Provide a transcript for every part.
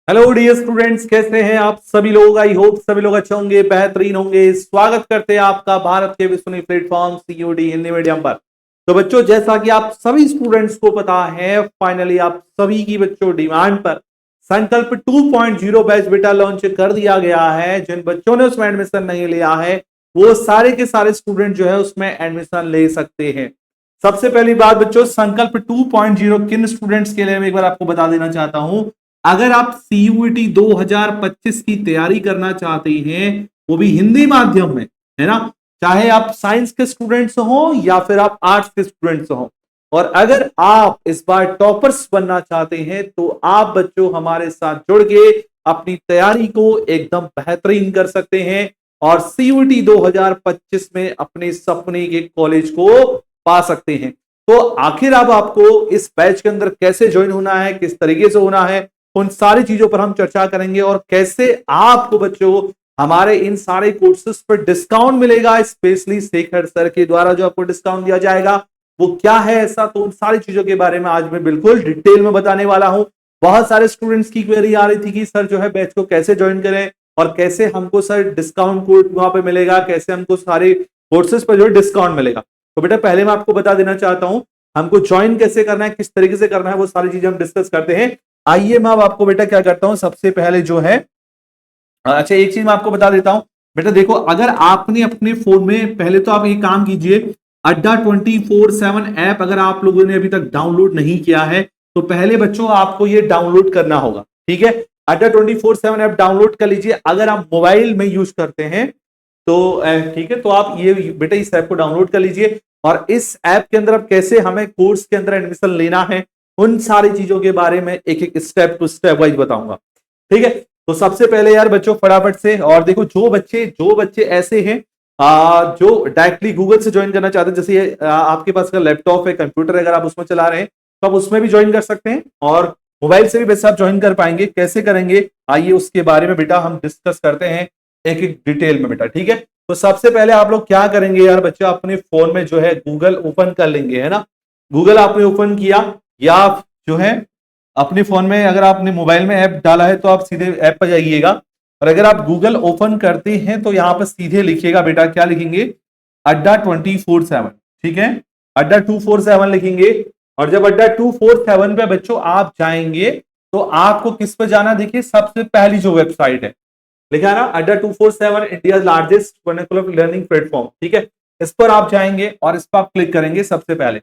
Hello dear students, कैसे हैं आप सभी लोग। आई होप सभी लोग अच्छे होंगे, बेहतरीन होंगे। स्वागत करते हैं आपका भारत के विश्वसनीय प्लेटफॉर्म सीयूटी हिंदी मीडियम पर। तो बच्चों, जैसा कि आप सभी स्टूडेंट्स को पता है, फाइनली आप सभी की बच्चों डिमांड पर संकल्प 2.0 बैच बेटा लॉन्च कर दिया गया है। जिन बच्चों ने उसमें एडमिशन नहीं लिया है वो सारे के सारे स्टूडेंट जो है उसमें एडमिशन ले सकते हैं। सबसे पहली बात बच्चों, संकल्प 2.0 किन स्टूडेंट्स के लिए मैं एक बार आपको बता देना चाहता हूं। अगर आप सीयूईटी 2025 की तैयारी करना चाहते हैं, वो भी हिंदी माध्यम में, है ना, चाहे आप साइंस के स्टूडेंट्स हो या फिर आप आर्ट्स के स्टूडेंट्स हो, और अगर आप इस बार टॉपर्स बनना चाहते हैं तो आप बच्चों हमारे साथ जुड़ के अपनी तैयारी को एकदम बेहतरीन कर सकते हैं और सीयूईटी 2025 में अपने सपने के कॉलेज को पा सकते हैं। तो आखिर अब आपको इस बैच के अंदर कैसे ज्वाइन होना है, किस तरीके से होना है, उन सारी चीजों पर हम चर्चा करेंगे और कैसे आपको बच्चों हमारे इन सारे कोर्सेज पर डिस्काउंट मिलेगा। स्पेशली शेखर सर के द्वारा जो आपको डिस्काउंट दिया जाएगा वो क्या है ऐसा, तो उन सारी चीजों के बारे में आज मैं बिल्कुल डिटेल में बताने वाला हूं। बहुत सारे स्टूडेंट्स की क्वेरी आ रही थी कि सर जो है बैच को कैसे ज्वाइन करें और कैसे हमको सर डिस्काउंट कोड वहां पे मिलेगा, कैसे हमको सारे कोर्सेज पर जो है डिस्काउंट मिलेगा। तो बेटा पहले मैं आपको बता देना चाहता हूं हमको ज्वाइन कैसे करना है, किस तरीके से करना है, वो सारी चीजें हम डिस्कस करते हैं। आइए मैं अब आपको बेटा क्या करता हूं, सबसे पहले जो है अच्छा एक चीज मैं आपको बता देता हूं। बेटा देखो, अगर आपने अपने फोन में, पहले तो आप एक काम कीजिए, अड्डा 24/7 ऐप अगर आप लोगों ने अभी तक डाउनलोड नहीं किया है तो पहले बच्चों आपको ये डाउनलोड करना होगा। ठीक है, अड्डा 24/7 ऐप डाउनलोड कर लीजिए। अगर आप मोबाइल में यूज करते हैं तो ठीक है, तो आप ये बेटा इस ऐप को डाउनलोड कर लीजिए और इस ऐप के अंदर अब कैसे हमें कोर्स के अंदर एडमिशन लेना है उन सारी चीजों के बारे में एक एक स्टेप टू स्टेप वाइज बताऊंगा। ठीक है, तो सबसे पहले यार बच्चों फटाफट से, और देखो जो बच्चे ऐसे हैं जो डायरेक्टली गूगल से ज्वाइन करना चाहते हैं, जैसे ये आपके पास अगर लैपटॉप है, कंप्यूटर है, अगर आप उसमें चला रहे हैं तो आप उसमें भी ज्वाइन कर सकते हैं और मोबाइल से भी वैसे आप ज्वाइन कर पाएंगे। कैसे करेंगे आइए उसके बारे में बेटा हम डिस्कस करते हैं एक एक डिटेल में बेटा। ठीक है, तो सबसे पहले आप लोग क्या करेंगे यार बच्चों, अपने फोन में जो है गूगल ओपन कर लेंगे, है ना। गूगल आपने ओपन किया या जो है अपने फोन में, अगर आपने मोबाइल में ऐप डाला है तो आप सीधे ऐप पर जाइएगा और अगर आप गूगल ओपन करते हैं तो यहां पर सीधे लिखिएगा बेटा, क्या लिखेंगे, अड्डा 24/7। ठीक है, अड्डा 247 लिखेंगे और जब अड्डा 247 पे बच्चों आप जाएंगे तो आपको किस पे जाना, देखिए सबसे पहली जो वेबसाइट है लिखा है ना, अड्डा 247 India largest vernacular learning platform. ठीक है, इस पर आप जाएंगे और इस पर आप क्लिक करेंगे। सबसे पहले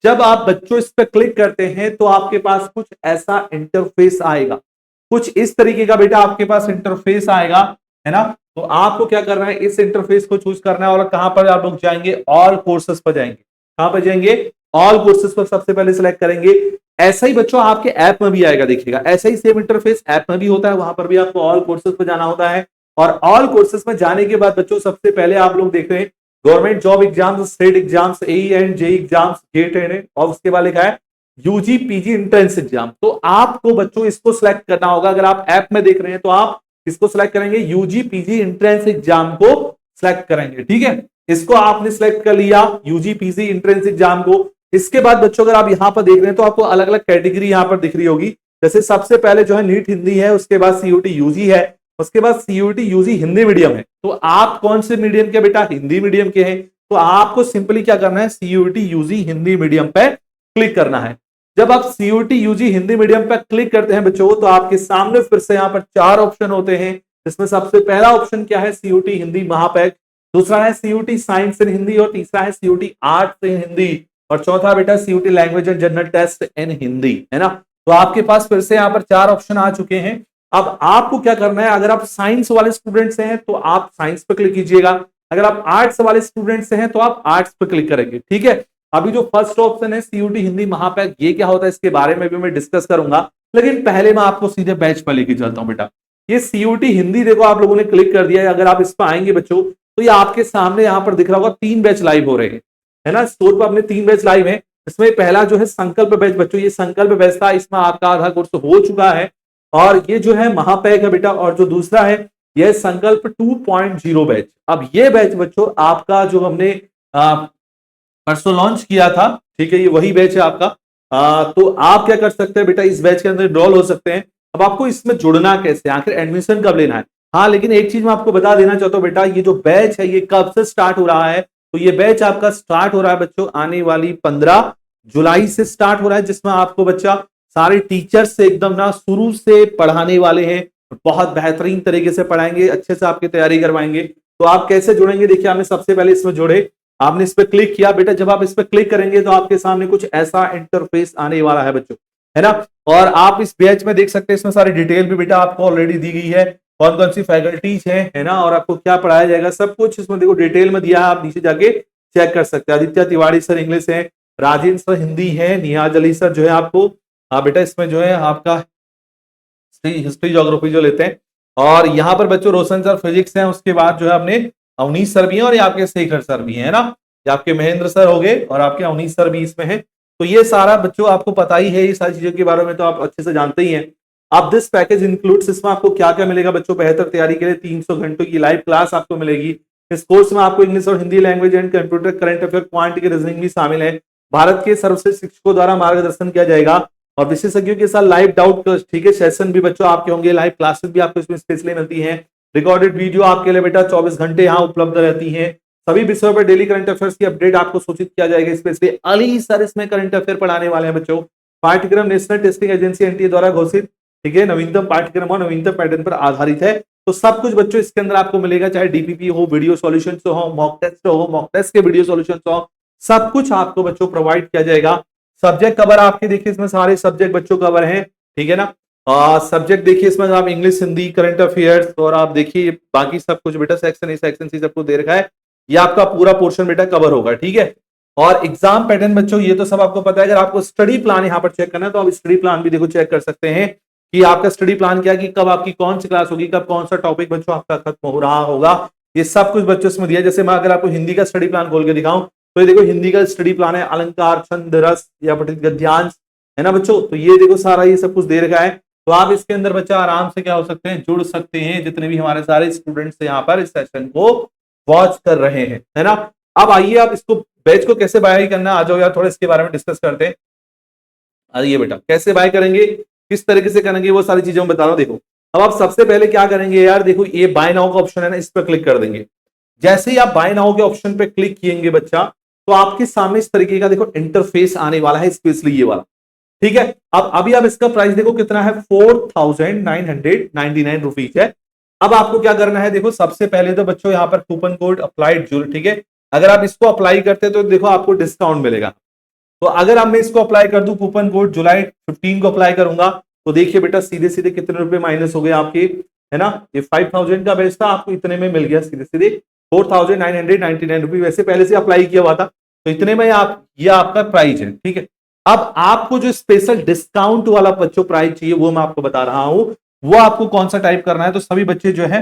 जब आप बच्चों इस पर क्लिक करते हैं तो आपके पास कुछ ऐसा इंटरफेस आएगा, कुछ इस तरीके का बेटा आपके पास इंटरफेस आएगा, है ना। तो आपको क्या करना है, इस इंटरफेस को चूज करना है और कहां पर आप लोग जाएंगे, ऑल कोर्सेज पर जाएंगे। कहां पर जाएंगे, ऑल कोर्सेज पर सबसे पहले सिलेक्ट करेंगे। ऐसा ही बच्चों आपके ऐप में भी आएगा, देखिएगा ऐसा ही सेम इंटरफेस ऐप में भी होता है, वहां पर भी आपको ऑल कोर्सेज पर जाना होता है। और ऑल कोर्सेज में जाने के बाद बच्चों सबसे पहले आप लोग देख रहे हैं government job exams, state exams, AE and JE exams, GATE and, और उसके बाद लिखा है यूजी पीजी एंट्रेंस एग्जाम। तो आपको बच्चों इसको सिलेक्ट करना होगा। अगर आप ऐप में देख रहे हैं तो आप इसको सिलेक्ट करेंगे, यूजी पीजी एंट्रेंस एग्जाम को सिलेक्ट करेंगे। ठीक है, इसको आपने सिलेक्ट कर लिया, यूजी पीजी एंट्रेंस एग्जाम को। इसके बाद बच्चों अगर आप यहां पर देख रहे हैं तो आपको अलग अलग कैटेगरी यहां पर दिख रही होगी। जैसे सबसे पहले जो है नीट हिंदी है, उसके बाद सीयूटी यूजी है, उसके बाद सीयूटी यूजी हिंदी मीडियम है। तो आप कौन से मीडियम के बेटा, हिंदी मीडियम के हैं, तो आपको सिंपली क्या करना है, सीयूटी यूजी हिंदी मीडियम पे क्लिक करना है। जब आप सीयूटी यूजी हिंदी मीडियम पे क्लिक करते हैं बच्चों तो आपके सामने फिर से यहां पर चार ऑप्शन होते हैं, जिसमें सबसे पहला ऑप्शन क्या है, सीयूटी हिंदी महापैक, दूसरा है सीयूटी साइंस इन हिंदी, और तीसरा है सीयूटी आर्ट्स इन हिंदी, और चौथा बेटा CUT language and general test in Hindi, है ना। तो आपके पास फिर से यहां पर चार ऑप्शन आ चुके हैं। अब आपको क्या करना है, अगर आप साइंस वाले स्टूडेंट्स हैं तो आप साइंस पे क्लिक कीजिएगा, अगर आप आर्ट्स वाले स्टूडेंट्स हैं तो आप आर्ट्स पे क्लिक करेंगे। ठीक है, अभी जो फर्स्ट ऑप्शन है सीयूटी हिंदी महापैक, ये क्या होता है इसके बारे में भी मैं डिस्कस करूंगा, लेकिन पहले मैं आपको सीधे बैच पर लेके चलता हूं बेटा। ये सीयूटी हिंदी देखो आप लोगों ने क्लिक कर दिया है, अगर आप इस पर आएंगे बच्चों तो ये आपके सामने यहां पर दिख रहा होगा 3 बैच लाइव हो रहे हैं, है ना। स्टोर पर अपने 3 बैच लाइव है। इसमें पहला जो है संकल्प बैच बच्चों, ये संकल्प बैच था, इसमें आपका आधा कोर्स हो चुका है, और ये जो है महापैक है बेटा, और जो दूसरा है यह संकल्प 2.0 बैच। अब ये बैच बच्चों आपका जो हमने परसों लॉन्च किया था, ठीक है, ये वही बैच है आपका। तो आप क्या कर सकते हैं बेटा, इस बैच के अंदर एनरोल हो सकते हैं। अब आपको इसमें जुड़ना कैसे, आखिर एडमिशन कब लेना है। हाँ, लेकिन एक चीज मैं आपको बता देना चाहता हूँ बेटा, ये जो बैच है ये कब से स्टार्ट हो रहा है, तो ये बैच आपका स्टार्ट हो रहा है बच्चों आने वाली 15 जुलाई से स्टार्ट हो रहा है, जिसमें आपको बच्चा सारे टीचर्स से एकदम ना शुरू से पढ़ाने वाले हैं, बहुत बेहतरीन तरीके से पढ़ाएंगे, अच्छे से आपकी तैयारी करवाएंगे। तो आप कैसे जुड़ेंगे, देखिए आपने सबसे पहले इसमें जुड़े, आपने इस पर क्लिक किया बेटा, जब आप इस पर क्लिक करेंगे तो आपके सामने कुछ ऐसा इंटरफेस आने वाला है बच्चों, है ना। और आप इस बैच में देख सकते हैं, इसमें सारी डिटेल भी बेटा आपको ऑलरेडी दी गई है, कौन कौन सी फैकल्टीज है ना, और आपको क्या पढ़ाया जाएगा, सब कुछ इसमें देखो डिटेल में दिया है, आप नीचे जाके चेक कर सकते हैं। आदित्य तिवारी सर इंग्लिश है, राजेंद्र सर हिंदी है, निहाज अली सर जो है आपको बेटा इसमें जो है आपका हिस्ट्री ज्योग्राफी जो लेते हैं, और यहाँ पर बच्चों रोशन सर फिजिक्स हैं, उसके बाद जो है अपने अवनीश सर भी हैं, और ये आपके शेखर सर भी हैं, है ना, ये आपके महेंद्र सर हो गए, और आपके अवनीश सर भी इसमें है। तो ये सारा बच्चों आपको पता ही है, ये सारी चीजों के बारे में तो आप अच्छे से जानते ही हैं। अब दिस पैकेज इंक्लूड्स, इसमें आपको क्या क्या मिलेगा बच्चों, बेहतर तैयारी के लिए 300 घंटों की लाइव क्लास आपको मिलेगी। इस कोर्स में आपको इंग्लिश और Hindi language and computer, current affair, quant की रीजनिंग भी शामिल है। भारत के सर्वश्रेष्ठ शिक्षकों द्वारा मार्गदर्शन किया जाएगा, और विशेषज्ञों के साथ लाइव डाउट ठीक है सेशन भी बच्चों आपके होंगे, लाइव क्लासेस भी आपको इसमें स्पेशली मिलती हैं। रिकॉर्डेड वीडियो आपके लिए बेटा 24 घंटे यहाँ उपलब्ध रहती है। सभी विषयों पर डेली करंट अफेयर्स की अपडेट आपको सूचित किया जाएगा, स्पेशली अली सर इसमें करंट अफेयर पढ़ाने वाले हैं बच्चों। पाठ्यक्रम नेशनल टेस्टिंग एजेंसी एनटीए द्वारा घोषित, ठीक है, नवीनतम पाठ्यक्रम और नवीनतम पैटर्न पर आधारित है। तो सब कुछ बच्चों इसके अंदर आपको मिलेगा, चाहे डीपीपी हो, वीडियो सॉल्यूशन हो, मॉक टेस्ट के वीडियो सॉल्यूशन हो, सब कुछ आपको बच्चों प्रोवाइड किया जाएगा। सब्जेक्ट कवर आपके देखिए इसमें सारे सब्जेक्ट बच्चों कवर हैं, ठीक है ना। सब्जेक्ट देखिए इसमें आप इंग्लिश, हिंदी, करंट अफेयर्स, और आप देखिए बाकी सब कुछ बेटा सेक्शन ए सेक्शन सी सबको दे रखा है, ये आपका पूरा पोर्शन बेटा कवर होगा, ठीक है। और एग्जाम पैटर्न बच्चों ये तो सब आपको पता है। अगर आपको स्टडी प्लान यहाँ पर चेक करना है तो आप स्टडी प्लान भी देखो चेक कर सकते हैं कि आपका स्टडी प्लान क्या, कि कब आपकी कौन सी क्लास होगी, कब कौन सा टॉपिक बच्चों आपका खत्म हो रहा होगा, ये सब कुछ बच्चों इसमें दिया है। जैसे मैं अगर आपको हिंदी का स्टडी प्लान खोल के दिखाऊं तो ये देखो हिंदी का स्टडी प्लान है, अलंकार, छंद, रस या पठित गद्यांश, है ना बच्चों। तो ये देखो सारा ये सब कुछ दे रखा है, तो आप इसके अंदर बच्चा आराम से क्या हो सकते हैं, जुड़ सकते हैं, जितने भी हमारे सारे स्टूडेंट्स यहाँ पर इस सेशन को वॉच कर रहे हैं, है ना। अब आइए आप इसको बैच को कैसे बाय करना, आ जाओ यार थोड़ा इसके बारे में डिस्कस करते हैं। आइए बेटा कैसे बाय करेंगे, किस तरीके से करेंगे, वो सारी चीजें मैं बता रहा हूं। देखो अब आप सबसे पहले क्या करेंगे यार, देखो ये बाय नाउ का ऑप्शन है ना, इस पर क्लिक कर देंगे। जैसे ही आप बाय नाउ के ऑप्शन पे क्लिक किएंगे बच्चा, तो आपके सामने इस तरीके का देखो इंटरफेस आने वाला है, स्पेशली ये वाला, ठीक है। अब अभी आप इसका प्राइस देखो कितना है, 4999 रुपीज है। अब आपको क्या करना है, देखो सबसे पहले तो बच्चों यहाँ पर कूपन कोड अप्लाइड जुल, ठीक है, अगर आप इसको अप्लाई करते तो देखो आपको डिस्काउंट मिलेगा। तो अगर अब मैं इसको अप्लाई कर दूं, कूपन कोड जुलाई 15 को अप्लाई करूंगा, तो देखिए बेटा सीधे सीधे कितने रुपए माइनस हो गए आपके, है ना। ये 5000 का बेच था, आपको इतने में मिल गया सीधे सीधे 4999 रुपीज, वैसे पहले से अप्लाई किया हुआ था, तो इतने में आप ये आपका प्राइस है, ठीक है। अब आपको जो स्पेशल डिस्काउंट वाला बच्चों प्राइस चाहिए वो मैं आपको बता रहा हूं, वो आपको कौन सा टाइप करना है। तो सभी बच्चे जो है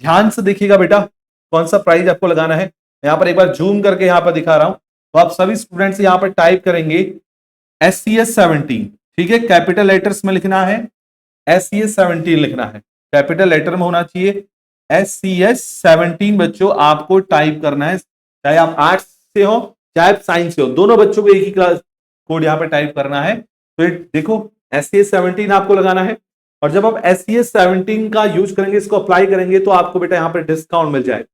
ध्यान से देखिएगा बेटा, कौन सा प्राइस आपको लगाना है। यहाँ पर एक बार जूम करके यहाँ पर दिखा रहा हूं, तो आप सभी स्टूडेंट्स यहाँ पर टाइप करेंगे SCS 17, ठीक है, कैपिटल लेटर्स में लिखना है, SCS 17 लिखना है, कैपिटल लेटर में होना चाहिए। SCS 17 बच्चों आपको टाइप करना है, चाहे आप आर्ट्स से हो चाहे आप साइंस से हो, दोनों बच्चों को एक ही क्लास कोड यहाँ पे टाइप करना है। तो देखो SCS 17 आपको लगाना है, और जब आप SCS 17 का यूज करेंगे, इसको अप्लाई करेंगे, तो आपको बेटा यहाँ पे डिस्काउंट मिल जाएगा।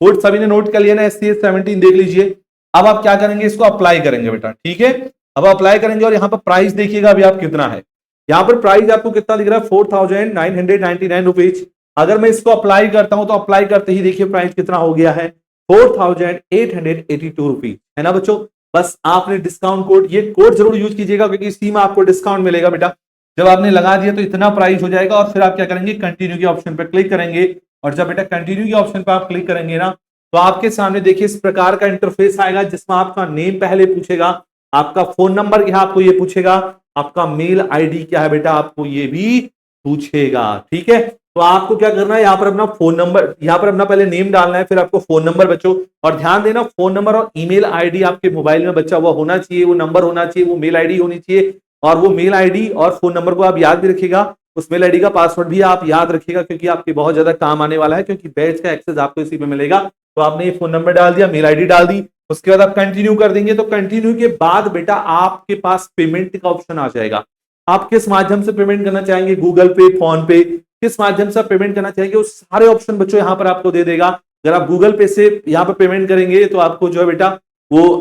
कोड सभी ने नोट कर लिया ना, SCS 17 देख लीजिए। अब आप क्या करेंगे, इसको अप्लाई करेंगे बेटा, ठीक है। अब अप्लाई करेंगे और यहाँ पर प्राइस देखिएगा अभी आप कितना है, यहाँ पर प्राइस आपको कितना दिख रहा है, 4999 रुपीज। अगर मैं इसको अप्लाई करता हूं तो अप्लाई करते ही देखिए प्राइस कितना हो गया है, 4882 रुपीज, है ना बच्चों। बस आपने डिस्काउंट कोड, ये कोड जरूर यूज कीजिएगा क्योंकि इसी में आपको डिस्काउंट मिलेगा बेटा। जब आपने लगा दिया तो इतना प्राइस हो जाएगा, और फिर आप क्या करेंगे, कंटिन्यू के ऑप्शन पर क्लिक करेंगे, और जब बेटा कंटिन्यू के ऑप्शन पर आप क्लिक करेंगे ना, तो आपके सामने देखिए इस प्रकार का इंटरफेस आएगा, जिसमें आपका नेम पहले पूछेगा, आपका फोन नंबर यहाँ आपको ये पूछेगा, आपका मेल आईडी क्या है बेटा आपको ये भी पूछेगा, ठीक है। तो आपको क्या करना है, यहाँ पर अपना फोन नंबर, यहाँ पर अपना पहले नेम डालना है, फिर आपको फोन नंबर बच्चों, और ध्यान देना फोन नंबर और ईमेल आईडी आपके मोबाइल में बच्चा वो होना चाहिए, वो नंबर होना चाहिए, वो मेल आईडी होनी चाहिए, और वो मेल आईडी और फोन नंबर को आप याद भी रखिएगा, उस मेल आईडी का पासवर्ड भी आप याद रखिएगा, क्योंकि आपके बहुत ज्यादा काम आने वाला है, क्योंकि बैच का एक्सेस आपको इसी पे मिलेगा। तो आपने ये फोन नंबर डाल दिया, मेल आईडी डाल दी, उसके बाद आप कंटिन्यू कर देंगे, तो कंटिन्यू के बाद बेटा आपके पास पेमेंट का ऑप्शन आ जाएगा। आप किस माध्यम से पेमेंट करना चाहेंगे, गूगल पे, फोन पे, किस माध्यम से आप पेमेंट करना चाहेंगे, वो सारे ऑप्शन बच्चों यहाँ पर आपको दे देगा। अगर आप गूगल पे से यहाँ पर पेमेंट करेंगे तो आपको जो है बेटा वो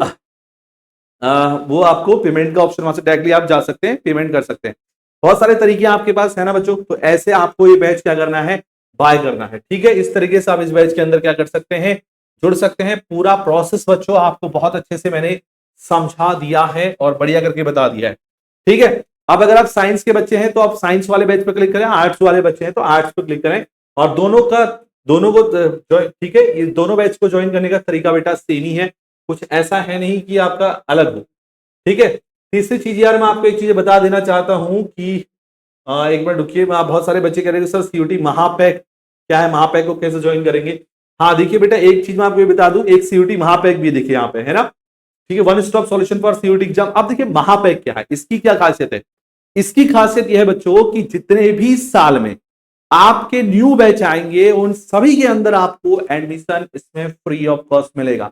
आपको पेमेंट का ऑप्शन वहां से डायरेक्टली आप जा सकते हैं, पेमेंट कर सकते हैं। बहुत सारे तरीके आपके पास है ना बच्चों, तो ऐसे आपको ये बैच क्या करना है, बाय करना है। ठीक है, इस तरीके से आप इस बैच के अंदर क्या कर सकते हैं, जुड़ सकते हैं। पूरा प्रोसेस बच्चों आपको बहुत अच्छे से मैंने समझा दिया है और बढ़िया करके बता दिया है। ठीक है, अब अगर आप साइंस के बच्चे हैं तो आप साइंस वाले बैच पर क्लिक करें, आर्ट्स वाले बच्चे हैं तो आर्ट्स पर क्लिक करें, और दोनों को ठीक है, ये दोनों बैच को ज्वाइन करने का तरीका बेटा सेम ही है, कुछ ऐसा है नहीं कि आपका अलग हो। ठीक है, तीसरी चीज यार मैं आपको एक चीज बता देना चाहता हूं कि एक मिनट रुकिए, बहुत सारे बच्चे कह रहे हैं सर सीयूटी महापैक क्या है, महापैक को कैसे ज्वाइन करेंगे। हाँ देखिए बेटा, एक चीज मैं आपको बता दूं, एक सीयूटी महापैक भी देखिए यहाँ पे है ना। ठीक है, one stop solution for CUET exam. अब देखिए महापैक क्या है, इसकी क्या खासियत है, इसकी खासियत यह है बच्चों कि जितने भी साल में आपके न्यू बैच आएंगे उन सभी के अंदर आपको एडमिशन इसमें फ्री ऑफ कॉस्ट मिलेगा।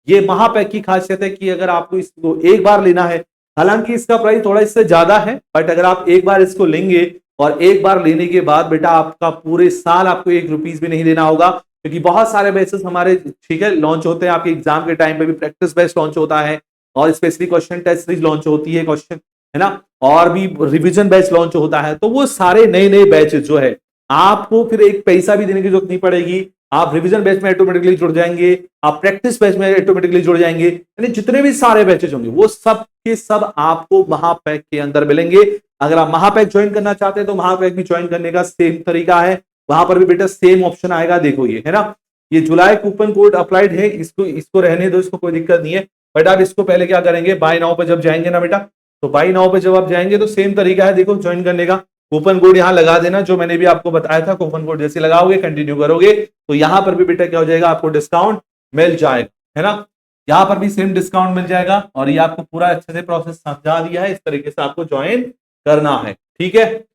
ये महापैक की खासियत है कि अगर आपको इसको एक बार लेना है, हालांकि इसका प्राइस थोड़ा इससे ज्यादा है, बट अगर आप एक बार इसको लेंगे और एक बार लेने के बाद बेटा आपका पूरे साल आपको ₹1 भी नहीं देना होगा, क्योंकि बहुत सारे बैचेस हमारे ठीक है लॉन्च होते हैं। आपके एग्जाम के टाइम पे भी प्रैक्टिस बैच लॉन्च होता है, और specially question test series launch होती है, क्वेश्चन है ना, और भी रिवीजन बैच लॉन्च होता है। तो वो सारे नए नए बैचेस जो है आपको फिर एक पैसा भी देने की जरूरत नहीं पड़ेगी, आप रिवीजन बैच में ऑटोमेटिकली जुड़ जाएंगे, आप प्रैक्टिस बैच में ऑटोमेटिकली जुड़ जाएंगे, यानी जितने भी सारे बैचेज होंगे वो सब के सब आपको महापैक के अंदर मिलेंगे। अगर आप महापैक ज्वाइन करना चाहते हैं तो महापैक भी ज्वाइन करने का सेम तरीका है, वहां पर भी बेटा सेम ऑप्शन आएगा, देखो ये है ना, ये जुलाई कूपन कोड अप्लाइड है, इसको इसको रहने दो, इसको कोई दिक्कत नहीं है। बट आप इसको पहले क्या करेंगे, बाय नाउ पे जब जाएंगे ना बेटा, तो बाय नाउ पे जब आप जाएंगे तो सेम तरीका है, देखो ज्वाइन करने का, कूपन कोड यहाँ लगा देना जो मैंने भी आपको बताया था। कूपन कोड जैसे लगाओगे, कंटिन्यू करोगे, तो यहाँ पर भी बेटा क्या हो जाएगा, आपको डिस्काउंट मिल जाएगा, है ना, यहाँ पर भी सेम डिस्काउंट मिल जाएगा। और ये आपको पूरा अच्छे से प्रोसेस समझा दिया है, इस तरीके से आपको ज्वाइन करना है। ठीक है,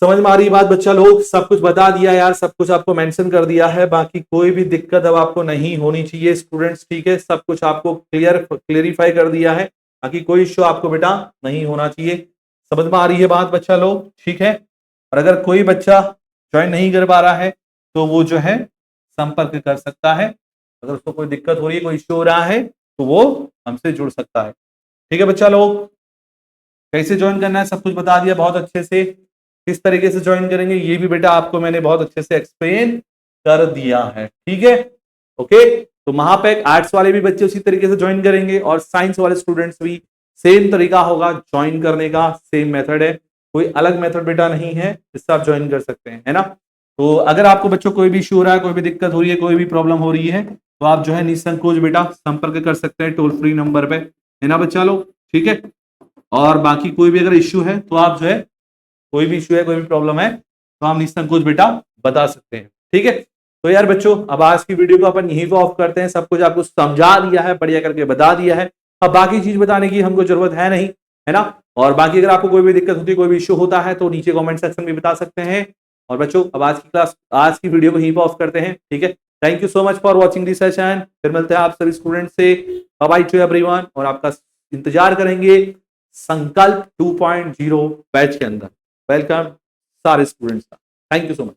समझ में आ रही बात बच्चा लोग, सब कुछ बता दिया यार, सब कुछ आपको मेंशन कर दिया है, बाकी कोई भी दिक्कत अब आपको नहीं होनी चाहिए स्टूडेंट्स। ठीक है, सब कुछ आपको क्लियरिफाई कर दिया है, बाकी कोई इश्यू आपको बेटा नहीं होना चाहिए। समझ में आ रही है बात बच्चा लोग, ठीक है। और अगर कोई बच्चा ज्वाइन नहीं कर पा रहा है तो वो जो है संपर्क कर सकता है, अगर उसको कोई दिक्कत हो रही है, कोई इश्यू हो रहा है तो वो हमसे जुड़ सकता है। ठीक है बच्चा लोग, कैसे ज्वाइन करना है सब कुछ बता दिया बहुत अच्छे से, किस तरीके से ज्वाइन करेंगे ये भी बेटा आपको मैंने बहुत अच्छे से एक्सप्लेन कर दिया है। ठीक है, ओके। तो महापैक आर्ट्स वाले भी बच्चे उसी तरीके से ज्वाइन करेंगे और साइंस वाले स्टूडेंट्स भी सेम तरीका होगा ज्वाइन करने का, सेम मेथड है, कोई अलग मेथड बेटा नहीं है जिससे आप ज्वाइन कर सकते हैं, है ना। तो अगर आपको बच्चों कोई भी इशू हो रहा है, कोई भी दिक्कत हो रही है, कोई भी प्रॉब्लम हो रही है, तो आप जो है निसंकोच बेटा संपर्क कर सकते हैं टोल फ्री नंबर पे, है ना बच्चा लोग। ठीक है, और बाकी कोई भी अगर इश्यू है तो आप जो है, कोई भी इश्यू है, कोई भी प्रॉब्लम है तो हम निसंकोच बेटा बता सकते हैं। ठीक है, तो यार बच्चों अब आज की वीडियो को अपन यहीं पे ऑफ करते हैं, सब कुछ आपको समझा दिया है, बढ़िया करके बता दिया है, अब बाकी चीज बताने की हमको जरूरत है नहीं, है ना। और बाकी अगर आपको कोई भी दिक्कत होती है, कोई भी इश्यू होता है तो नीचे कमेंट सेक्शन में बता सकते हैं। और बच्चों अब आज की वीडियो को यहीं पे ऑफ करते हैं। ठीक है, thank you so much for watching this session, फिर मिलते हैं आप सभी स्टूडेंट से, बाय बाय टू एवरीवन, और आपका इंतजार करेंगे संकल्प 2.0 बैच के अंदर। वेलकम सारे स्टूडेंट्स का, थैंक यू सो मच।